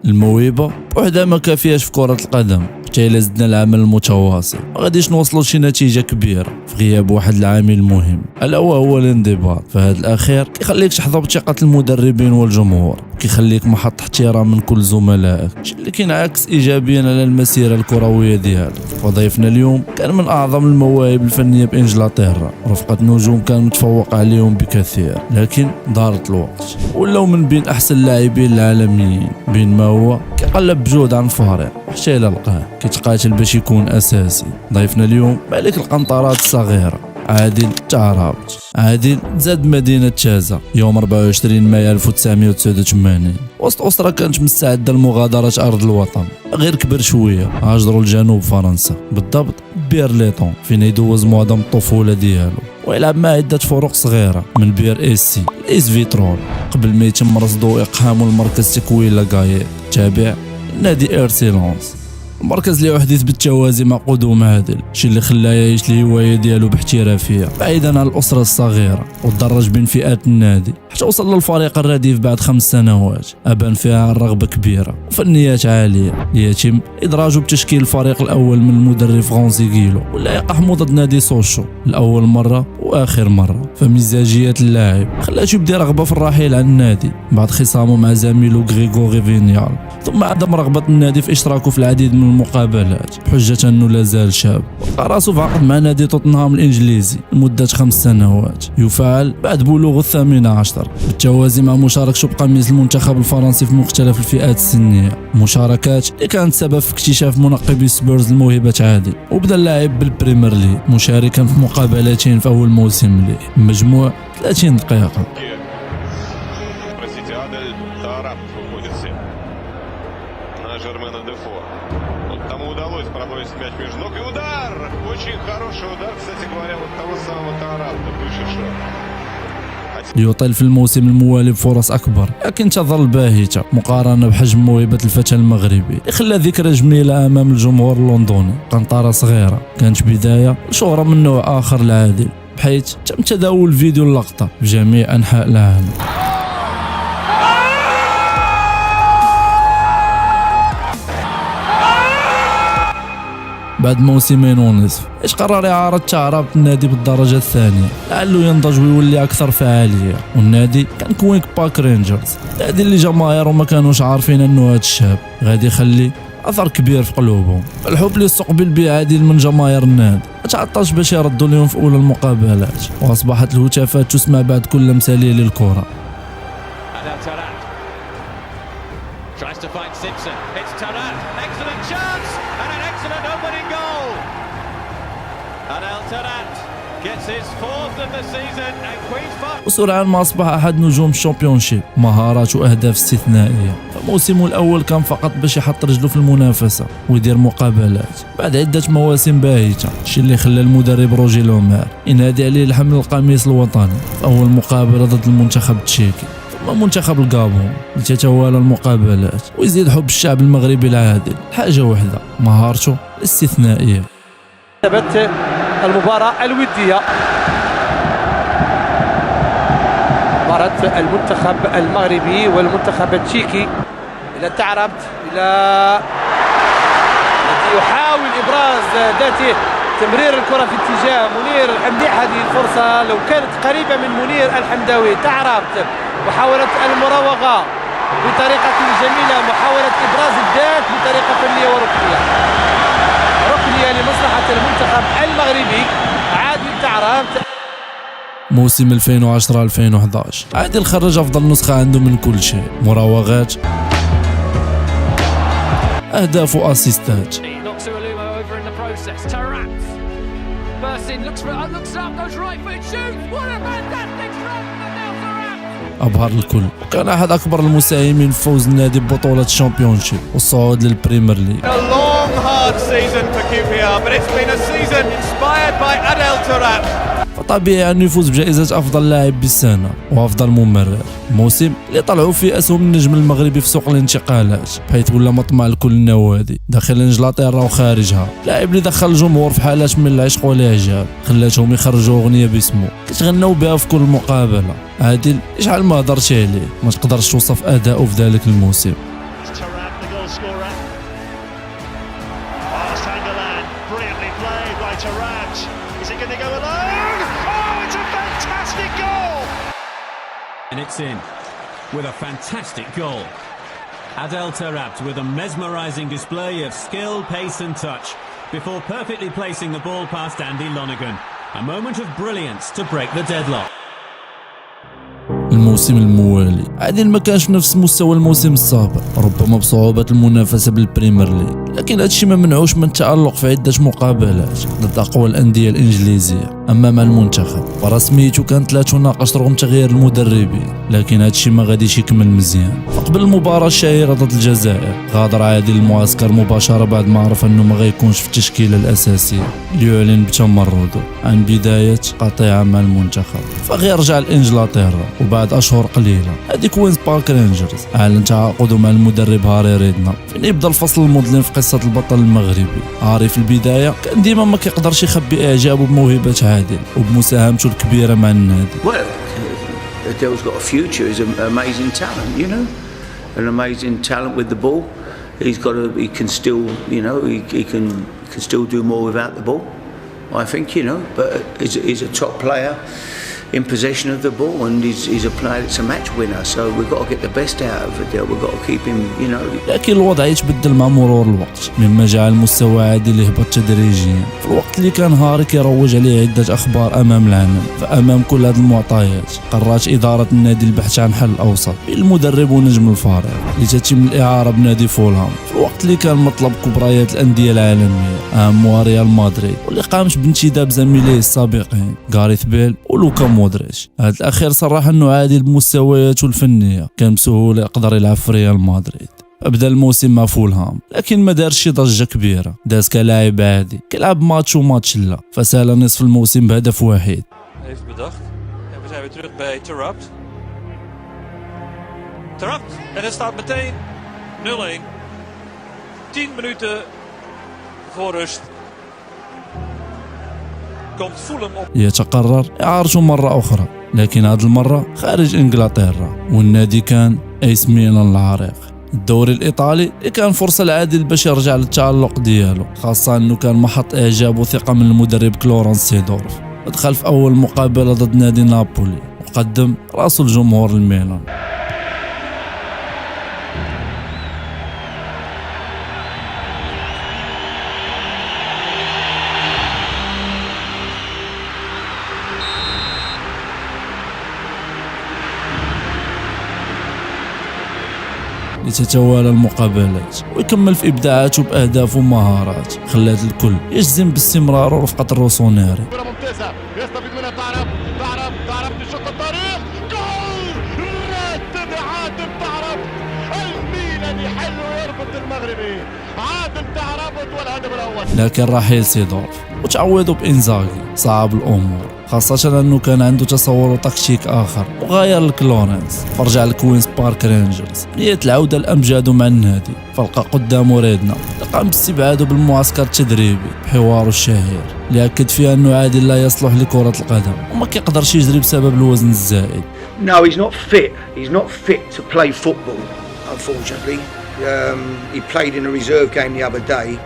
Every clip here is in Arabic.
الموهبه وحدها ما كافياش في كره القدم، حتى الا زدنا العمل المتواصل ما غاديش نوصلوا لشي نتيجه كبيره في غياب واحد العامل مهم الا هو الانضباط. فهذا الاخير كيخليك تحظى بثقه المدربين والجمهور، كيخليك محط احترام من كل زملائك، شي اللي كينعكس ايجابيا على المسيره الكرويه ديالك. وضيفنا اليوم كان من اعظم المواهب الفنيه بانجلترا، رفقه نجوم كان متفوق عليهم بكثير، لكن دارت الوقت ولاو من بين احسن اللاعبين العالميين، بين ما هو كيقلب بجهد عن الفريق حتى الى لقاه كيتقاتل باش يكون اساسي. ضيفنا اليوم ملك القنطرات الصغيره عادل التعرابط. عادل تزاد مدينة تازا يوم 24 مايو 1989 وسط أسرة كانت مستعدة لمغادرة أرض الوطن، غير كبر شوية هاجروا لجنوب فرنسا، بالضبط بيرليطون فين يدوز معظم الطفولة ديالو، ويلعب مع عدة فرق صغيرة من بير إيسي لإيس فيترول قبل ما يتم رصده وإقحامه لمركز تكوين لاغايت تابع نادي إيرسيلونس. المركز اللي أحدث بالتوازي مع قدوم عادل، شي اللي خلاه يعيش الهواية ديالو باحترافية بعيدا عن الأسرة الصغيرة، وتدرج بين فئات النادي حتى وصل للفريق الرديف بعد 5 سنوات أبان فيها رغبة كبيرة وفنيات عالية ليتم إدراجه بتشكيل الفريق الأول من المدرب فرانسي غيلو، ولا يقحمو ضد نادي سوشو لأول مرة وآخر مرة. فمزاجية اللاعب خلاته يبدي رغبة في الرحيل عن النادي بعد خصامه مع زميله غريغوري فينيال، ثم عدم رغبة النادي في إشراكه في العديد من المقابلات بحجة أنه لازال شاب، وقع راسه في عقد مع نادي توتنهام الإنجليزي لمدة 5 سنوات يفعل بعد بلوغ 18 بالتوازي مع مشاركته بقميص المنتخب الفرنسي في مختلف الفئات السنية، مشاركات اللي كانت سبب في اكتشاف منقبي سبيرز لموهبة عادل. وبدا اللاعب بالبريمير ليج مشاركا في مقابلتين في أول موسم ليه مجموع 30 دقيقة. Тому удалось пробросить мяч между ног. И удар! Очень хороший удар, кстати говоря, вот того самого Тарапта, вышедшего. ليطل في الموسم الموالي بفرص أكبر، لكن تظل باهتة مقارنة بحجم موهبة الفتى المغربي اللي خلى ذكرى جميلة أمام الجمهور اللندني. قنطرة صغيرة كانت بداية لشهرة من نوع آخر لعادل، بحيث تم تداول فيديو اللقطة في جميع أنحاء العالم. بعد موسمين ونصف قرر إعارة التعرابط النادي بالدرجة الثانية لعله ينضج ويولي أكثر فعالية، والنادي كان كوينك بارك رينجرز، نادي اللي جماهيره ما كانوش عارفين أنه هذا الشاب غادي يخلي أثر كبير في قلوبهم. الحب اللي استقبل به عادل من جماهير النادي ما تعطاش باش يردوا لهم في أولى المقابلات، وأصبحت الهتافات تسمع بعد كل مثالية للكرة. وسرعان ما أصبح أحد نجوم الشامبيونشيب، مهارات وأهداف استثنائية. فموسمه الأول كان فقط باش يحط رجله في المنافسة ويدير مقابلات بعد عدة مواسم باهتة، الشيء اللي خلى المدرب روجي لومار ينادي عليه لحمل القميص الوطني في أول مقابلة ضد المنتخب التشيكي ثم منتخب الغابون، لتتوالى المقابلات ويزيد حب الشعب المغربي العادل حاجة واحدة، مهارته الاستثنائية. ثبت المباراة الودية، مباراة المنتخب المغربي والمنتخب التشيكي. إلى التعرابط إلى الذي يحاول إبراز ذاته، تمرير الكرة في اتجاه منير الحمدي. هذه الفرصة لو كانت قريبة من منير الحمداوي. تعرابط محاولة المراوغة بطريقة جميلة، محاولة إبراز الذات بطريقة فنية وركنية لمصلحة المنتخب المغربي. عادل التعرابط موسم 2010-2011 عادل خرج أفضل نسخة عنده من كل شيء، مراوغات، أهداف وأسيستات. أبهر الكل، وكان أحد أكبر المساهمين في فوز النادي ببطولة الشامبيونشيب والصعود للبريمير ليج. فطبيعي أنه يفوز بجائزة أفضل لاعب بالسنة وأفضل ممرر، موسم اللي طلعوا فيه أسهم النجم المغربي في سوق الانتقالات، بحيث ولا مطمع لكل النوادي داخل انجلترا وخارجها. لاعب اللي دخل الجمهور في حالات من العشق والاعجاب، خلاتهم يخرجوا أغنية باسمه كيتغنوا بها في كل مقابلة. عادل شحال ما هضرتي عليه ما تقدرش توصف أداؤه في ذلك الموسم. And it's in with a fantastic goal. Adel Taarabt with a mesmerising display of skill, pace and touch before perfectly placing the ball past Andy Lonergan. A moment of brilliance to break the deadlock. الموسم الموالي عادل ما كانش بنفس مستوى الموسم السابق، ربما بصعوبة المنافسة بالبريمير ليج، لكن هادشي ما منعوش من التألق في عدة مقابلات ضد أقوى الأندية الإنجليزية. أما مع المنتخب فرسميته كانت لا تناقش رغم تغيير المدربين، لكن هادشي ما غاديش يكمل مزيان. فقبل المباراة الشهيرة ضد الجزائر غادر عادل المعسكر مباشرة بعد ما عرف أنه ما غيكونش في التشكيلة الأساسية، ليعلن بتمرده عن بداية قطيعة مع المنتخب. فغير رجع لإنجلترا وبعد أشهر قليلة هذه كوينز بارك رينجرز أعلن تعاقده مع المدرب هاري ريدنابل. فين يبدا الفصل المظلم في قصة البطل المغربي. هاري في البداية كان ديما ما كيقدرش يخبي إعجابه بموهبة عادل وبمساهمته الكبيرة مع النادي. Well, Adele's got a future. He's an amazing talent, you know, an amazing talent with the ball. He can still, you know, he can still do more without the ball. I think, you know, but he's a top player in possession of the ball, and he's a player that's a match winner. So we've got to get the best out of Adele. We've got to keep him, you know. لكن الوضع يتبدل مع مرور الوقت، مما جعل مستوى عادل يهبط تدريجيا. في الوقت اللي كان هاري كيروج عليه عدة أخبار أمام العالم، فأمام كل هذه المعطيات قررت إدارة النادي البحث عن حل أوسط بالمدرب ونجم الفريق لتتم الإعارة بنادي فولهام. في الوقت اللي كان مطلب كبريات الأندية العالمية أهمها ريال مدريد، واللي قامت بانتداب زميليه السابقين غاريث بيل ولوكا مودريتش. هذا الأخير صرح أنه عادل بمستوياته الفنية كان بسهولة يقدر يلعب في ريال مدريد. بدا الموسم مع فولهام لكن ما دارش شي ضجة كبيرة، داز كلاعب عادي كيلعب ماتش وماتش لا، فسال نصف الموسم بهدف واحد. Even bedacht. En we zijn weer terug bij Taarabt. Taarabt. En het staat meteen 0-1. 10 minuten voor rust. Komt Fulham op. يتقرر إعارته مرة أخرى، لكن هذه المرة خارج إنجلترا، والنادي كان إيس ميلان العريق. الدوري الإيطالي كان فرصة لعادل باش يرجع للتألق ديالو، خاصة أنه كان محط إعجاب وثقة من المدرب كلورانس سيدورف. دخل في أول مقابلة ضد نادي نابولي وقدم راسو الجمهور الميلان. لتتوالى المقابلات ويكمل في إبداعاته بأهداف ومهارات خلات الكل يجزم باستمراره ورفقة الروسونيري. يستفيد منها تعرب بشق الطريق جول راتب عادل تعرب الميلاني حلو يربط المغربي عادل تعربت والهدف الأول. لكن رحيل سيدورف وتعويضه بإنزاغي صعب الأمور، خاصة أنه كان عنده تصور وتكتيك آخر وغير لكلورنس، فرجع لكوينز بارك رينجرز نية العودة لأمجاده مع النادي. فلقى قدامه ريدنا قام باستبعاده بالمعسكر التدريبي بحواره الشهير اللي أكد فيه أنه عادل لا يصلح لكرة القدم وما كيقدرش يجري بسبب الوزن الزائد. No, he's not fit. He's not fit to play football, unfortunately. He played in a reserve game the other day.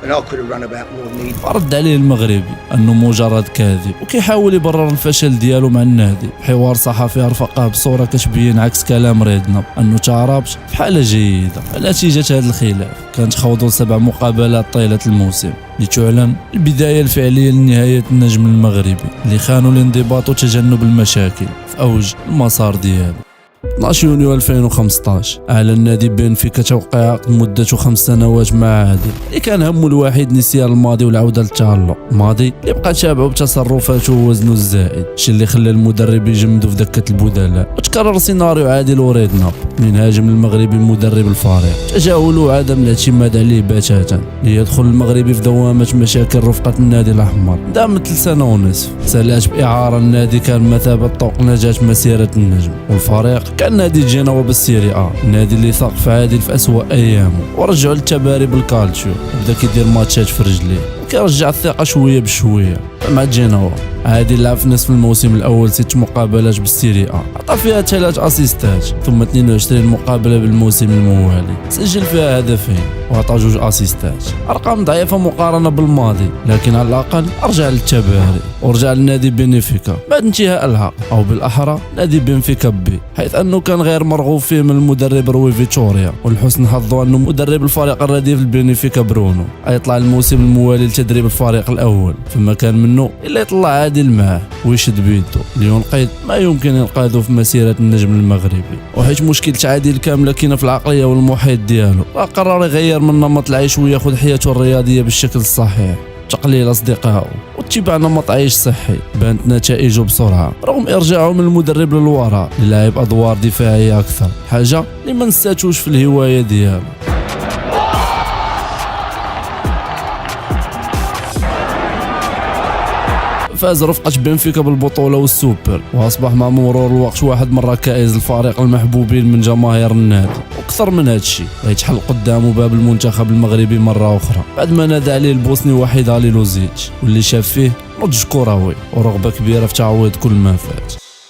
And I could have run about more than he. رد عليه المغربي أنه مجرد كاذب وكيحاول يبرر الفشل ديالو مع النادي. حوار صحفي رفقه بصورة كتبين عكس كلام ريدنا أنه تعربش في حالة جيدة. نتيجة هذا الخلاف كانت خوضوا 7 مقابلات طيلة الموسم لتعلن البداية الفعلية لنهاية النجم المغربي اللي خانوا الانضباط وتجنب المشاكل في أوج المسار ديالو. 12 يونيو 2015 أعلن النادي بنفيكا توقيع عقد مدته 5 سنوات مع عادل اللي كان همه الوحيد نسيان الماضي والعودة للتألق. الماضي اللي بقى تابعه بتصرفاته ووزنه الزائد، الشيء اللي خلى المدرب يجمدو في دكة البدلاء. وتكرر سيناريو عادل وريدنابل من هاجم المغربي المدرب الفريق، تجاهله وعدم الاعتماد عليه بتاتا ليدخل المغربي في دوامة مشاكل رفقة النادي الأحمر. دامت 3 سنة ونصف سالات بإعارة. النادي كان مثابة طوق نجاة مسيرة النجم، والفريق كان نادي جنوا بالسيري A، النادي اللي ثاق في عادل في أسوأ أيامه ورجعوا للتباري بالكالتشيو وبدا كيدير ماتشات في رجليه وكيرجع الثقة شوية بشوية. مع جنوا عادل لعب في نصف الموسم الأول 6 مقابلات بالسيري A، عطى فيها 3 أسيستات، ثم 22 مقابلة بالموسم الموالي سجل فيها هدفين. وعطى 2 اسيستات. ارقام ضعيفه مقارنه بالماضي، لكن على الاقل رجع للتباري ورجع لنادي بنفيكا بعد انتهاء العقد، او بالاحرى نادي بنفيكا بي، حيث انه كان غير مرغوب فيه من المدرب روي فيتوريا، ولحسن حظه انه مدرب الفريق الرديف البنفيكا برونو يطلع الموسم الموالي لتدريب الفريق الاول، فما كان منه الا يطلع عادل معاه ويشد بيده لينقذ ما يمكن انقاذه في مسيره النجم المغربي. وحيت مشكله عادل كامله كاينه في العقليه والمحيط ديالو، قرر يغير من نمط العيش وياخذ حياته الرياضيه بالشكل الصحيح، تقليل اصدقائه واتباع نمط عيش صحي بانت نتائجه بسرعه، رغم ارجاعه من المدرب للوراء للعب ادوار دفاعيه اكثر، حاجه اللي ما نساتوش في الهوايه ديالو. فاز رفقة بنفيكا بالبطولة والسوبر، وأصبح مع مرور الوقت واحد من ركائز الفريق المحبوبين من جماهير النادي. وأكثر من هادشي غيتحل قدامه باب المنتخب المغربي مرة أخرى بعد ما نادى عليه البوسني وحيد هاليلوزيتش، واللي شاف فيه نضج كروي ورغبة كبيرة في تعويض كل ما فات.